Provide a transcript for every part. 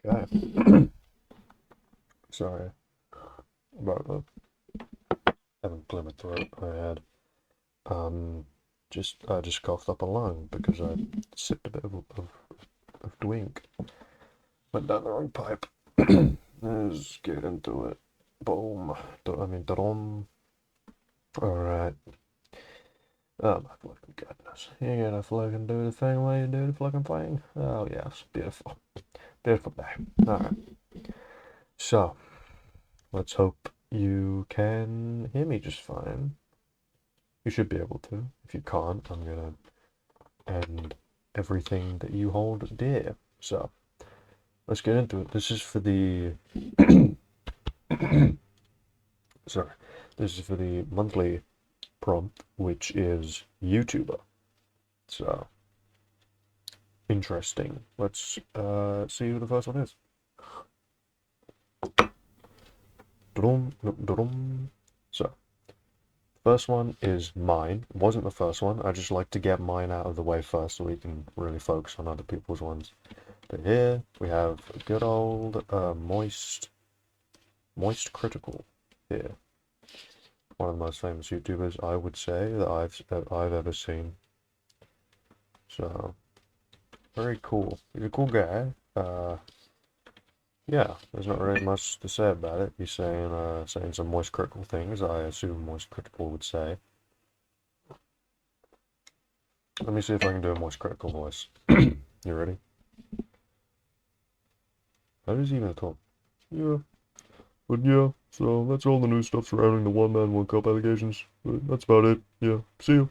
Okay. Sorry about the having clear my throat. I had I just coughed up a lung because I sipped a bit of drink. Went down the wrong pipe. Let's get into it. Boom. Drum. Alright. Oh my fucking goodness. You gotta fucking do the thing while you do the fucking thing. Oh yes, beautiful. Beautiful day. Alright. So, let's hope you can hear me just fine. You should be able to. If you can't, I'm gonna end everything that you hold dear. So, let's get into it. This is for the sorry. This is for the monthly prompt, which is YouTuber. So, interesting. Let's see who the first one is. So, first one is mine. It wasn't the first one. I just like to get mine out of the way first so we can really focus on other people's ones. But here we have good old Moist Critical here. One of the most famous YouTubers, I would say, that I've ever seen. So, very cool. He's a cool guy. Yeah, there's not really much to say about it. He's saying some Moist Critical things, I assume Moist Critical would say. Let me see if I can do a Moist Critical voice. You ready? How does he even talk? Yeah. But yeah, so that's all the new stuff surrounding the one man, one cup allegations. That's about it. Yeah, see you.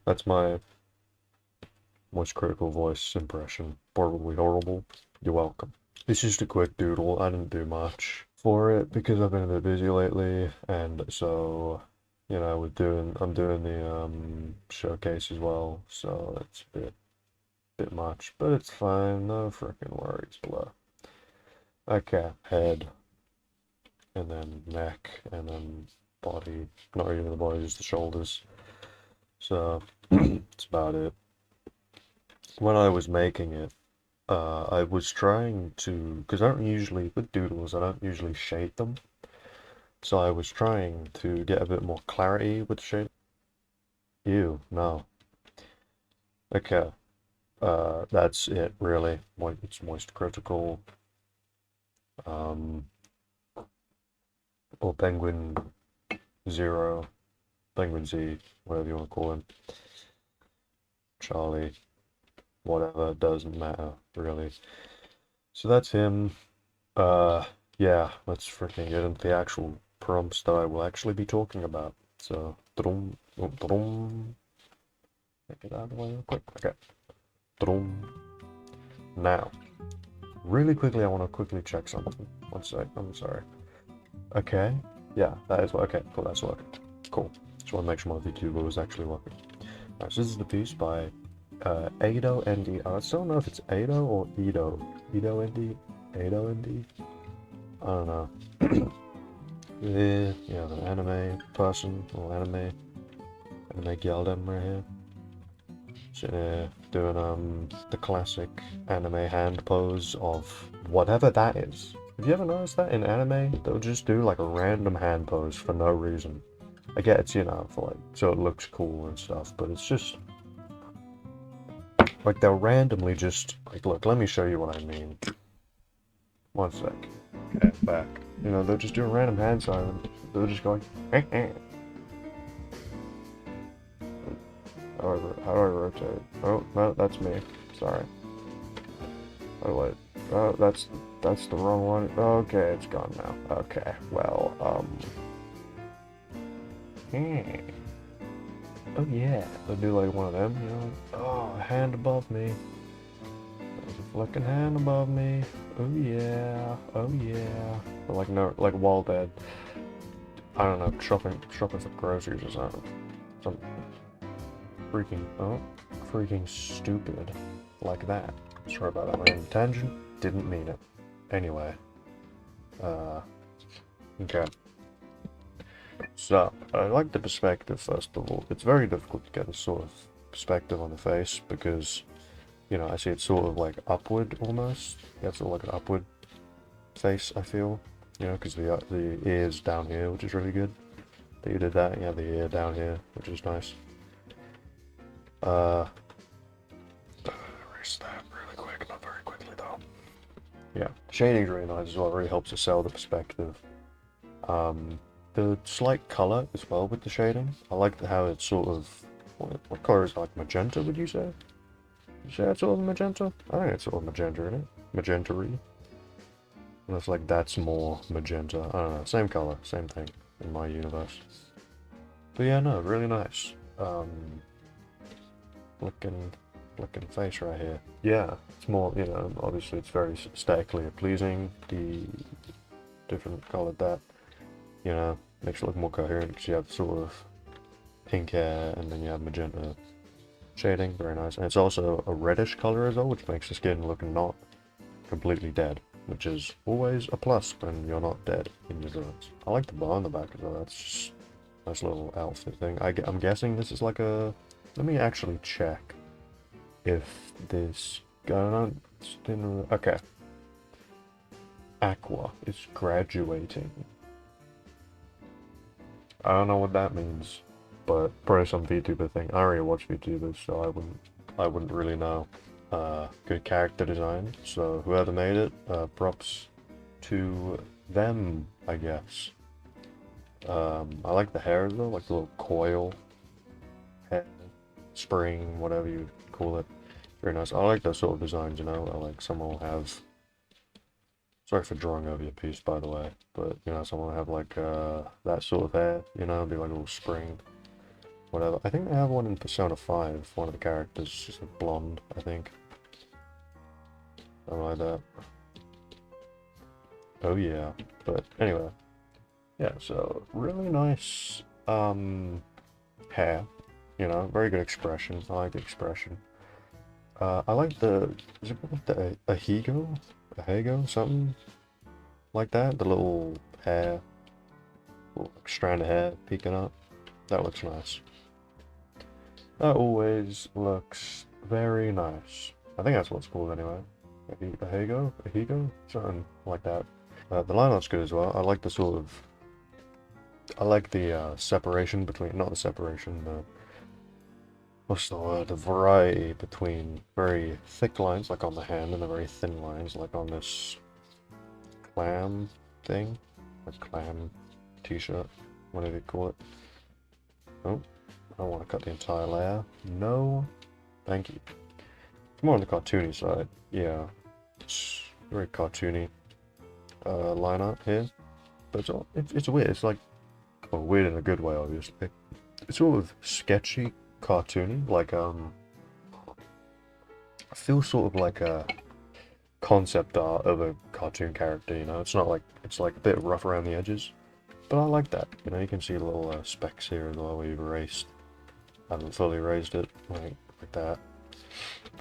That's my Moist Critical voice impression. Probably horrible. You're welcome. It's just a quick doodle. I didn't do much for it because I've been a bit busy lately, and so you know, I'm doing the showcase as well, so it's a bit much, but it's fine. No freaking worries, blah. Okay, head, and then neck, and then body. Not even the body, just the shoulders. So that's about it. When I was making it, I was trying to, because I don't usually, with doodles, I don't usually shade them. So I was trying to get a bit more clarity with shade. Ew, no. Okay, that's it, really. It's Moist Critical, or Penguin Zero, Penguin Z, whatever you want to call him. Charlie, whatever, doesn't matter, really. So that's him. Yeah, let's freaking get into the actual prompts that I will actually be talking about. So, drum, drum. Get it out of the way real quick. Okay. Drum. Now, really quickly, I want to quickly check something. One sec, I'm sorry. Okay. Yeah, that is what. Okay, cool, that's working. Cool. Just want to make sure my VTuber was actually working. Alright, so this is the piece by Ado ND. I still don't know if it's Ado or Edo. Edo ND? Ado ND? I don't know. Yeah, the anime person, or anime geldem right here. Sitting here doing the classic anime hand pose of whatever that is. Have you ever noticed that in anime? They'll just do like a random hand pose for no reason. I get it's, you know, for like, so it looks cool and stuff, but it's just like they'll randomly just like, look, let me show you what I mean. One sec. Okay, back. You know, they'll just do a random hand sign. They'll just go like, how do I rotate? Oh, no, that's me. Sorry. Oh, wait. Oh, that's the wrong one. Okay, it's gone now. Okay, well, Oh, yeah. They'll do like one of them, you know? Oh, a hand above me. There's a flicking hand above me. Oh, yeah. Oh, yeah. Or like, no, like while dead. I don't know, shopping for groceries or something. Some freaking stupid like that. Sorry about that. My tangent didn't mean it. Anyway, okay. So I like the perspective first of all. It's very difficult to get a sort of perspective on the face because you know, I see it's sort of like upward almost. Yeah, it's sort of like an upward face, I feel. You know, because the ear's down here, which is really good. That you did that, you have the ear down here, which is nice. Erase that really quick, not very quickly though. Yeah, shading's really nice as well, it really helps to sell the perspective. The slight color as well with the shading. I like how it's sort of, what color is it, like magenta, would you say? Would you say it's sort of magenta? I think it's sort of magenta, isn't it? Magenta-y. Looks like that's more magenta. I don't know, same color, same thing in my universe. But yeah, no, really nice. Looking face right here. Yeah, it's more, you know, obviously it's very aesthetically pleasing. The different colored that, you know, makes it look more coherent because you have sort of pink hair and then you have magenta shading. Very nice. And it's also a reddish color as well, which makes the skin look not completely dead, which is always a plus when you're not dead in your drawings. I like the bar on the back as well. That's just a nice little outfit thing. I'm guessing this is like a... Let me actually check if this... Okay. Aqua is graduating. I don't know what that means, but probably some VTuber thing. I already watch VTubers, so I wouldn't really know. Good character design, so whoever made it, props to them, I guess. I like the hair though, like the little coil hair, spring, whatever you call it. Very nice. I like those sort of designs, you know. I like someone will have... Sorry for drawing over your piece, by the way, but you know, someone will have like that sort of hair, you know, be like a little spring, whatever. I think they have one in Persona 5. One of the characters is like blonde, I think. Something like that. Oh yeah. But anyway. Yeah, so really nice hair. You know, very good expression. I like the expression. I like the... Is it called the Ahigo? Ahigo? Something like that? The little hair. Little strand of hair peeking up. That looks nice. That always looks very nice. I think that's what it's called anyway. Ahigo? Ahigo? Something like that. The line art's good as well. I like the sort of... I like the separation between... Not the separation, the... What's the word? The variety between very thick lines, like on the hand, and the very thin lines, like on this clam thing. A clam t-shirt, whatever you call it. Oh, I don't want to cut the entire layer. No, thank you. It's more on the cartoony side. Yeah, it's very cartoony line art here. But it's weird. It's like, well, weird in a good way, obviously. It's sort of sketchy, cartoony, like I feel sort of like a concept art of a cartoon character, you know. It's not like, it's like a bit rough around the edges, but I like that, you know. You can see little specks here as well where you've erased. I haven't fully erased it like that,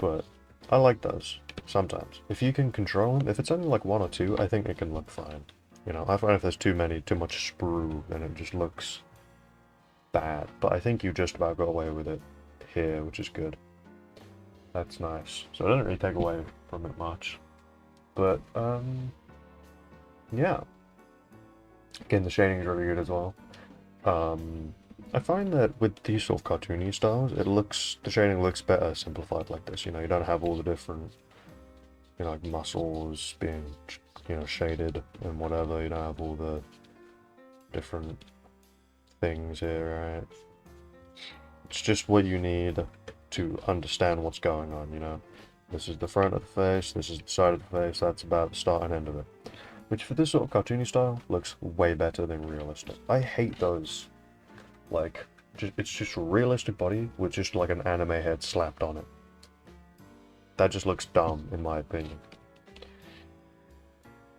but I like those sometimes. If you can control them, if it's only like one or two, I think it can look fine, you know. I find if there's too much sprue, then it just looks bad, but I think you just about got away with it here, which is good. That's nice. So it doesn't really take away from it much. But, yeah. Again, the shading is really good as well. I find that with these sort of cartoony styles, the shading looks better simplified like this, you know. You don't have all the different, you know, like muscles being, you know, shaded and whatever. You don't have all the different things here, right? It's just what you need to understand what's going on, you know. This is the front of the face, this is the side of the face, that's about the start and end of it. Which for this sort of cartoony style looks way better than realistic. I hate those, like, it's just a realistic body with just like an anime head slapped on it. That just looks dumb, in my opinion.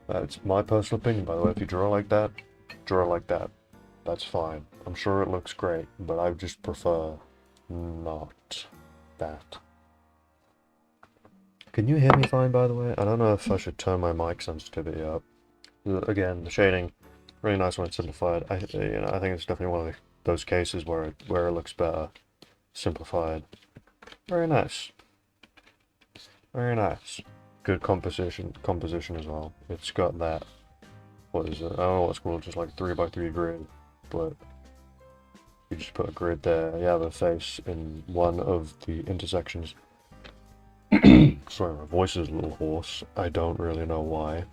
That's my personal opinion, by the way. If you draw like that, draw like that. That's fine. I'm sure it looks great, but I just prefer not that. Can you hear me fine, by the way? I don't know if I should turn my mic sensitivity up. Again, the shading, really nice when it's simplified. I think it's definitely one of those cases where it looks better simplified. Very nice. Very nice. Good composition as well. It's got that, what is it? I don't know what it's called, just like 3x3 grid, but you just put a grid there. You have a face in one of the intersections. Sorry, my voice is a little hoarse. I don't really know why.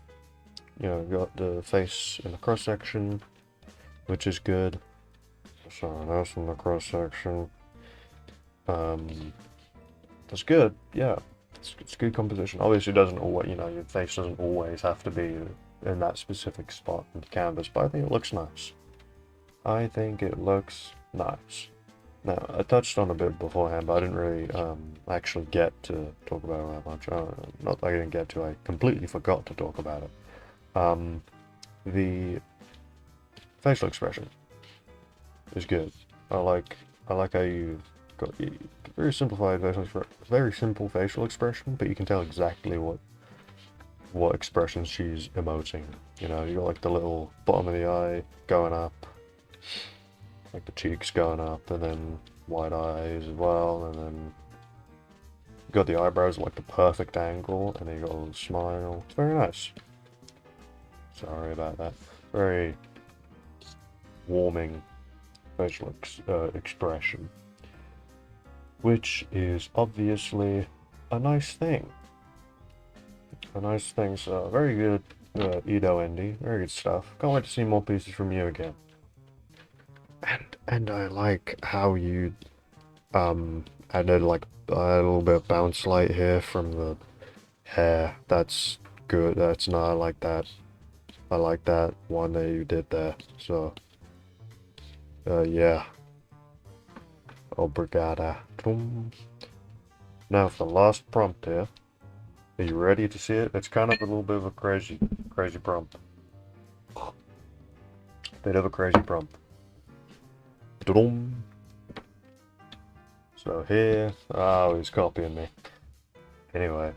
You know, got the face in the cross section, which is good. Something else in the cross section. That's good. Yeah, it's good composition. Obviously, it doesn't always, you know, your face doesn't always have to be in that specific spot in the canvas, but I think it looks nice. I think it looks nice. Now, I touched on a bit beforehand, but I didn't really actually get to talk about it that much. Not that I didn't get to, I completely forgot to talk about it. The facial expression is good. I like how you got very simplified very simple facial expression, but you can tell exactly what expressions she's emoting. You know, you got like the little bottom of the eye going up, like the cheeks going up, and then wide eyes as well, and then you got the eyebrows at like the perfect angle, and then you got a little smile. It's very nice. Sorry about that. Very warming facial expression, which is obviously a nice thing. So very good, Edo Indy. Very good stuff. Can't wait to see more pieces from you again. And I like how you added like a little bit of bounce light here from the hair. That's good. That's not. I like that. I like that one that you did there. So yeah. Obrigada. Now for the last prompt here. Are you ready to see it? It's kind of a little bit of a crazy prompt. Bit of a crazy prompt. So here, oh, he's copying me. Anyway,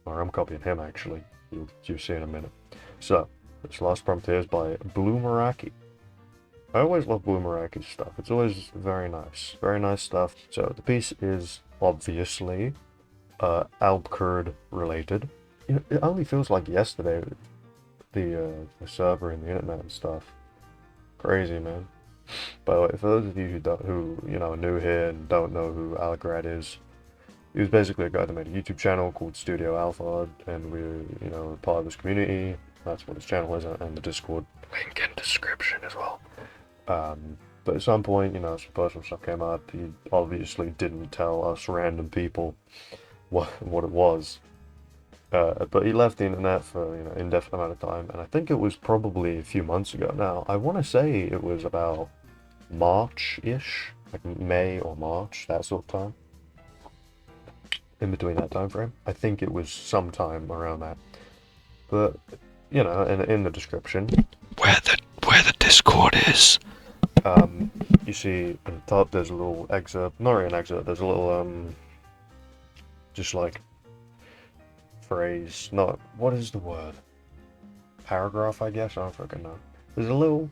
or I'm copying him actually. You'll see in a minute. So this last prompt here is by Blue Meraki. I always love Blue Meraki's stuff. It's always very nice stuff. So the piece is obviously Alphard related. You know, it only feels like yesterday. The server and the internet and stuff. Crazy, man. By the way, for those of you who you know, are new here and don't know who Alphard is, he was basically a guy that made a YouTube channel called Studio Alphard, and we're, you know, part of this community. That's what his channel is, and the Discord link in description as well. But at some point, you know, some personal stuff came up. He obviously didn't tell us random people what it was. But he left the internet for, you know, indefinite amount of time, and I think it was probably a few months ago now. I want to say it was about March-ish, like May or March, that sort of time. In between that time frame, I think it was sometime around that. But you know, in the description, where the Discord is, you see at the top there's a little excerpt, not really an excerpt. There's a little just like phrase, not, what is the word? Paragraph, I guess. I don't fucking know.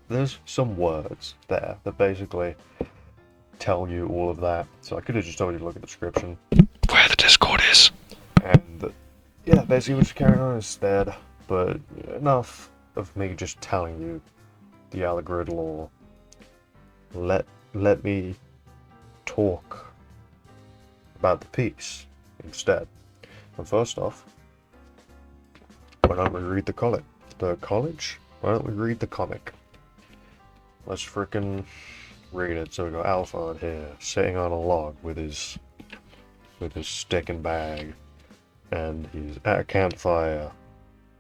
There's some words there that basically tell you all of that. So I could have just told you to look at the description. Where the Discord is. And yeah, basically we're just carrying on instead. But enough of me just telling you the algorithm lore. Let me talk about the piece instead. And first off, why don't we read the college? Why don't we read the comic? Let's frickin' read it. So we got Alphard here, sitting on a log with his stick and bag, and he's at a campfire,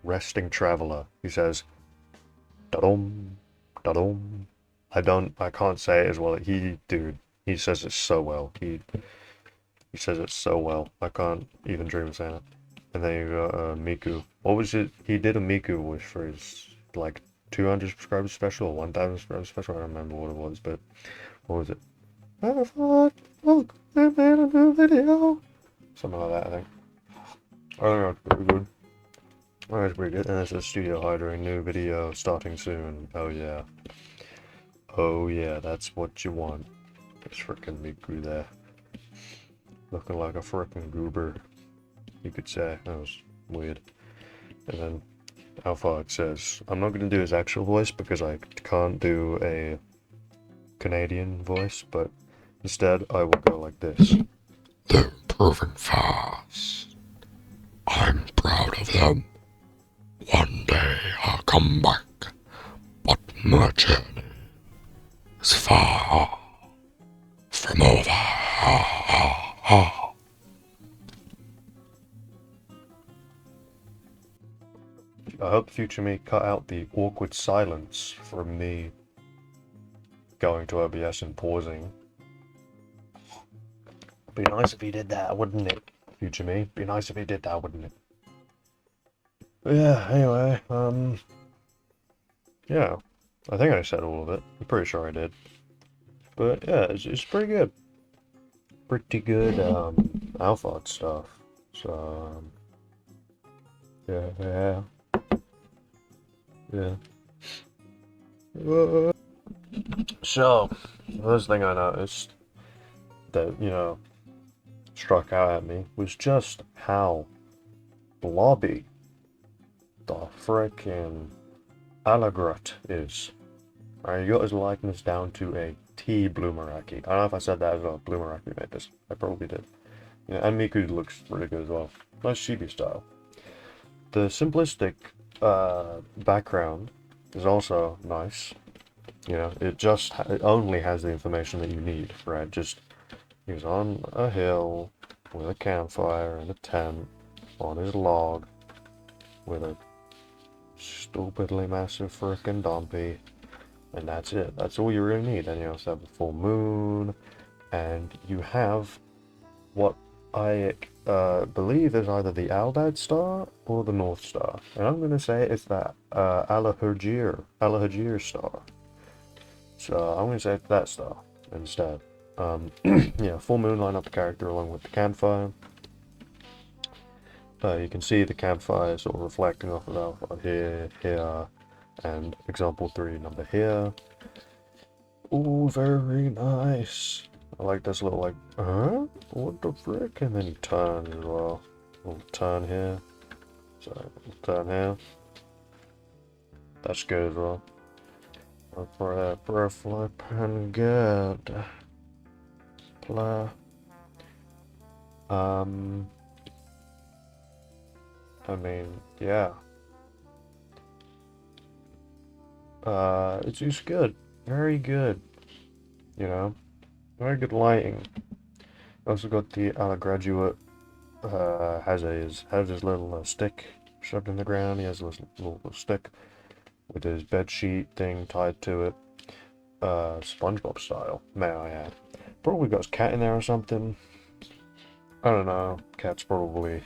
resting traveler. He says, da-dum, da-dum. I can't say it as well. He says it so well. He says it so well. I can't even dream of saying it. And then you got Miku. What was it? He did a Miku wish for his, like, 200 subscribers special or 1,000 subscribers special. I don't remember what it was, but what was it? Look, I made a new video. Something like that, I think. I think that's pretty good. That's pretty good. And it says Studio Hydra, new video starting soon. Oh yeah. Oh yeah, that's what you want. There's frickin' Miku there. Looking like a frickin' goober. you could say. That was weird. And then Alphard says, I'm not going to do his actual voice because I can't do a Canadian voice, but instead I will go like this. They're improving fast. I'm proud of them. One day I'll come back, but my journey is far from over. I hope future me cut out the awkward silence from me going to OBS and pausing. Be nice if he did that, wouldn't it? Future me. Be nice if he did that, wouldn't it? But yeah, anyway, yeah. I think I said all of it. I'm pretty sure I did. But yeah, it's pretty good. Pretty good, Alphard stuff. So, yeah. So, the first thing I noticed that, struck out at me was just how blobby the frickin' Alagrut is. Right, you got his likeness down to a T Bloomeraki. I don't know if I said that as well. Bloomeraki made this. I probably did. And Miku looks really good as well. Nice chibi style. The simplistic background is also nice. It only has the information that you need, right? Just he's on a hill with a campfire and a tent on his log with a stupidly massive frickin' dumpy, and that's it. That's all you really need. And you also have the full moon, and you have what I believe is either the Aldad star or the North Star, and I'm gonna say it's that Alahajir star. So I'm gonna say it's that star instead. Yeah, full moon line up the character along with the campfire. You can see the campfire sort of reflecting off of Alphard here, and example 3 number here. Ooh, very nice. I like this little what the frick? And then he turns as well. Little turn here. Sorry, little turn here. That's good as well. For a flippin' good. I mean, yeah. It's just good. Very good. Very good lighting. Also got the Alagraduate, has his little stick shoved in the ground. He has a little stick with his bed sheet thing tied to it. SpongeBob style, may I add. Probably got his cat in there or something. I don't know. Cat's probably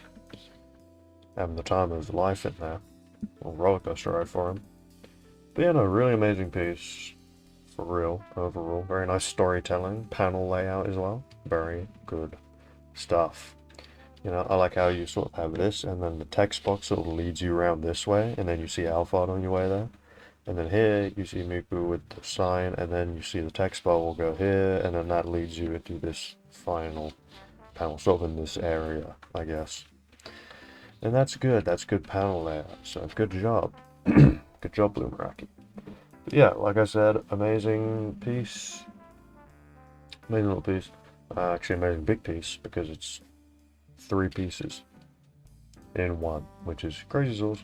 having the time of his life in there. A roller coaster ride for him. But yeah, no, really amazing piece. For real, overall. Very nice storytelling. Panel layout as well. Very good stuff. I like how you sort of have this, and then the text box sort of leads you around this way, and then you see Alphard on your way there. And then here, you see Miku with the sign, and then you see the text bar will go here, and then that leads you into this final panel, sort of in this area, I guess. And that's good panel layout, so good job. Good job, Bloomeraki. But yeah, like I said, amazing piece. Amazing little piece. Actually, amazing big piece, because it's 3 pieces in one, which is crazy sauce.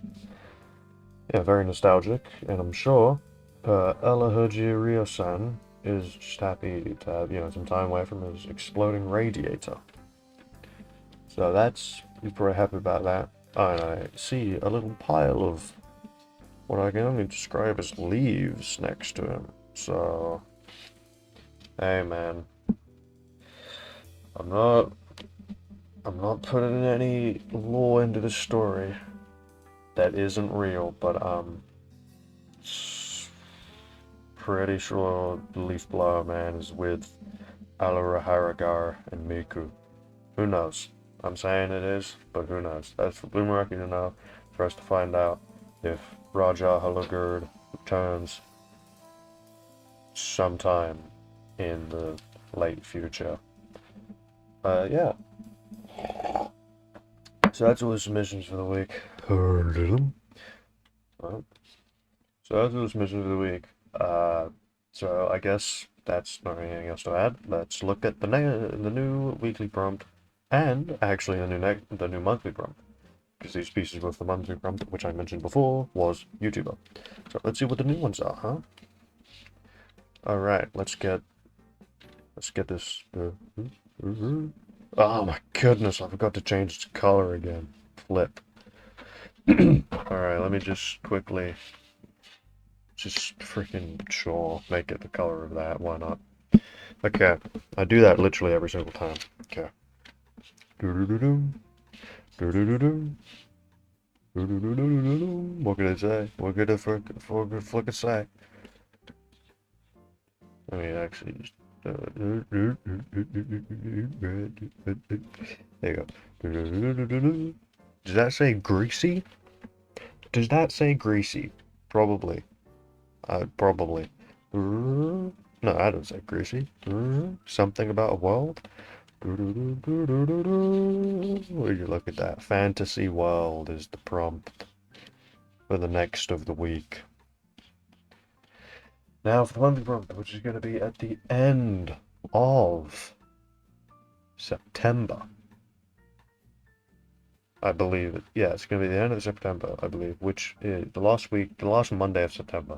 Yeah, very nostalgic, and I'm sure Rio-san is just happy to have, some time away from his exploding radiator. So he's probably happy about that. And I see a little pile of what I can only describe as leaves next to him. So, hey man, I'm not putting any lore into this story that isn't real, but pretty sure the Leaf Blower Man is with Alaraharagar and Miku. Who knows? I'm saying it is, but who knows? That's for Bloomeraki to know, for us to find out if Raja Halagurd returns sometime in the late future. Yeah. So that's all the submissions for the week. Alright. So that's all the submissions for the week. So I guess that's not anything else to add. Let's look at the new weekly prompt, and actually the new monthly prompt, because these pieces were for the monthly prompt, which I mentioned before was YouTuber. So let's see what the new ones are, huh? All right, let's get this. Oh my goodness, I forgot to change its color again. Flip. Alright, let me just quickly make it the color of that. Why not? Okay, I do that literally every single time. Okay. What could I say? What could I fucking say? I mean, actually, just there you go. Does that say greasy? Does that say greasy? Probably. Probably. No, I don't say greasy. Something about a world. Would you look at that? Fantasy world is the prompt for the next of the week. Now for the monthly prompt, which is going to be at the end of September. I believe it. Yeah, it's going to be the end of September, I believe, which is the last Monday of September.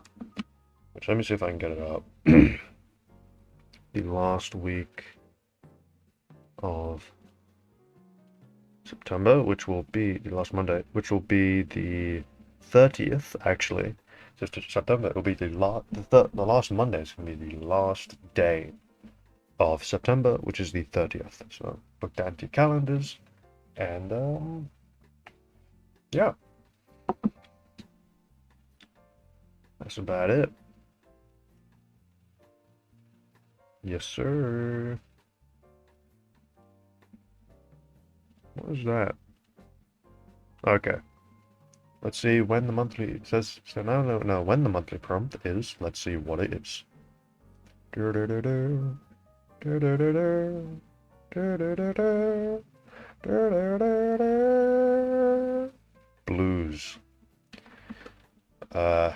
Which, let me see if I can get it up. The last week of September, which will be the last Monday, which will be the 30th, actually. Just September, it will be the last Monday is going to be the last day of September, which is the 30th. So book that into your calendars, and yeah, that's about it. Yes, sir. What is that? Okay. Let's see when the monthly, it says, so now no, when the monthly prompt is, let's see what it is. Blues.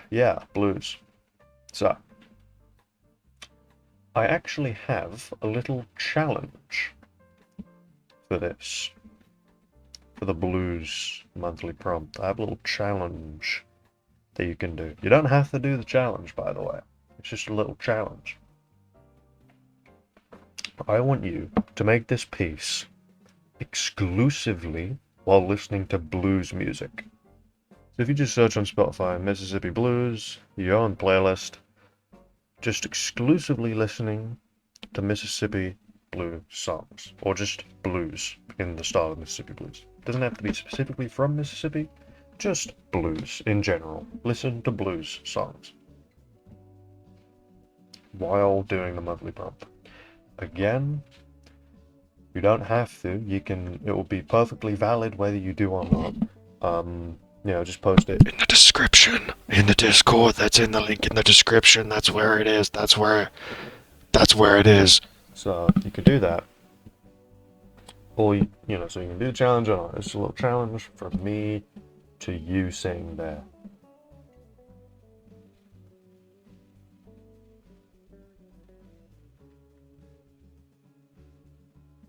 Yeah, blues. So, I actually have a little challenge for this. For the blues monthly prompt. I have a little challenge that you can do. You don't have to do the challenge, by the way. It's just a little challenge. I want you to make this piece exclusively while listening to blues music. So if you just search on Spotify, Mississippi Blues, you go on playlist, just exclusively listening to Mississippi blues songs, or just blues in the style of Mississippi blues. It doesn't have to be specifically from Mississippi, just blues in general. Listen to blues songs while doing the monthly prompt. Again, you don't have to. You can. It will be perfectly valid whether you do or not. You know, just post it in the description, in the Discord. That's in the link in the description. That's where it is. That's where it is. So you could do that. Or, you know, so you can do the challenge or not. It's a little challenge from me to you saying there.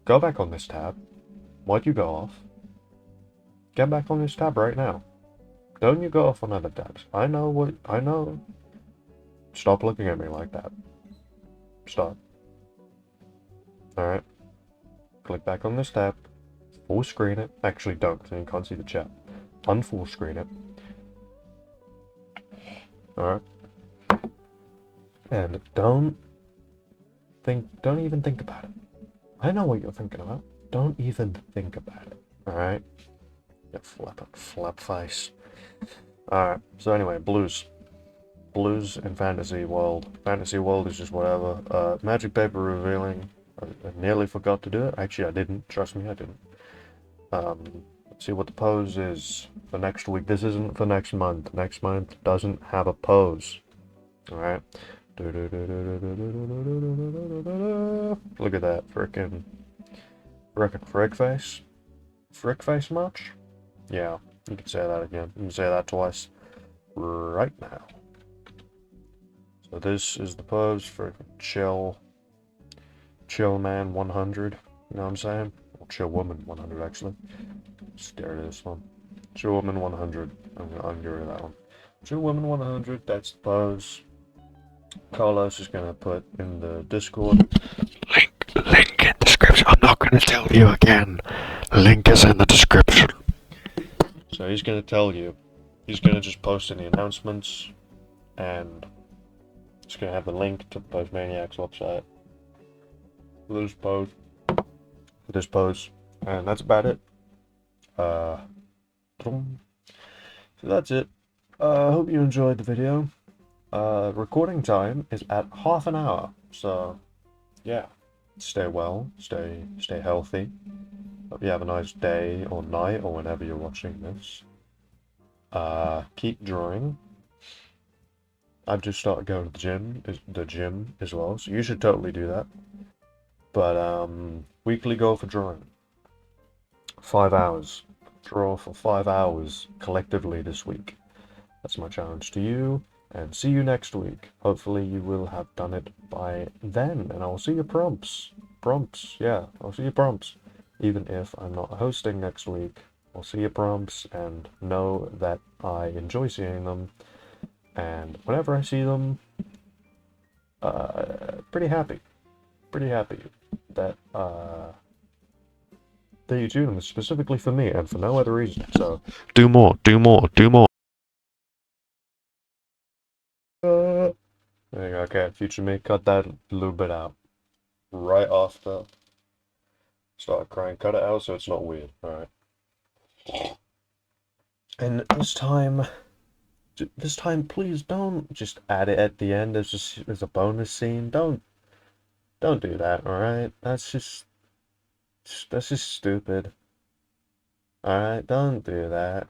Go back on this tab. Why'd you go off? Get back on this tab right now. Don't you go off on other tabs. I know. Stop looking at me like that. Stop. Alright. Click back on this tab. Full screen it. Actually, don't, so you can't see the chat. Unfull screen it. Alright. And don't even think about it. I know what you're thinking about. Don't even think about it. Alright? You flap face. Alright, so anyway, blues. Blues and fantasy world. Fantasy world is just whatever. Magic paper revealing. I nearly forgot to do it. Actually, I didn't. Trust me, I didn't. Let's see what the pose is for next week. This isn't for next month. Next month doesn't have a pose. Alright. Look at that frickin' frick face. Frick face much? Yeah, you can say that again. You can say that twice. Right now. So this is the pose for chill man 100. You know what I'm saying? Or chill woman 100 actually. Stare at this one. Chill woman 100. I'm gonna get rid of that one. Chill woman 100. That's the pose. Carlos is gonna put in the Discord. Link in description. I'm not gonna tell you again. Link is in the description. So he's gonna tell you. He's gonna just post in the announcements, and it's gonna have the link to the Postmaniac's website. For this pose, and that's about it. So that's it. I hope you enjoyed the video. Recording time is at half an hour, so yeah. Stay well, stay healthy. Hope you have a nice day or night or whenever you're watching this. Keep drawing. I've just started going to the gym as well, so you should totally do that. But weekly goal for drawing. 5 hours. Draw for 5 hours collectively this week. That's my challenge to you, and see you next week. Hopefully you will have done it by then, and I'll see your prompts. Yeah, I'll see your prompts. Even if I'm not hosting next week, I'll see your prompts and know that I enjoy seeing them. And whenever I see them, pretty happy that you tune them specifically for me and for no other reason. So Do more. there you go. Okay, future me, cut that little bit out right after start crying. Cut it out so it's not weird. All right. And this time, please don't just add it at the end as a bonus scene. Don't do that. All right. That's just stupid. All right. Don't do that.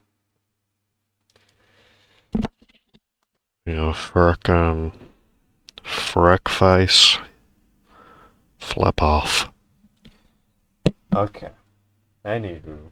You frickin' frick face. Flip off. Okay. Anywho.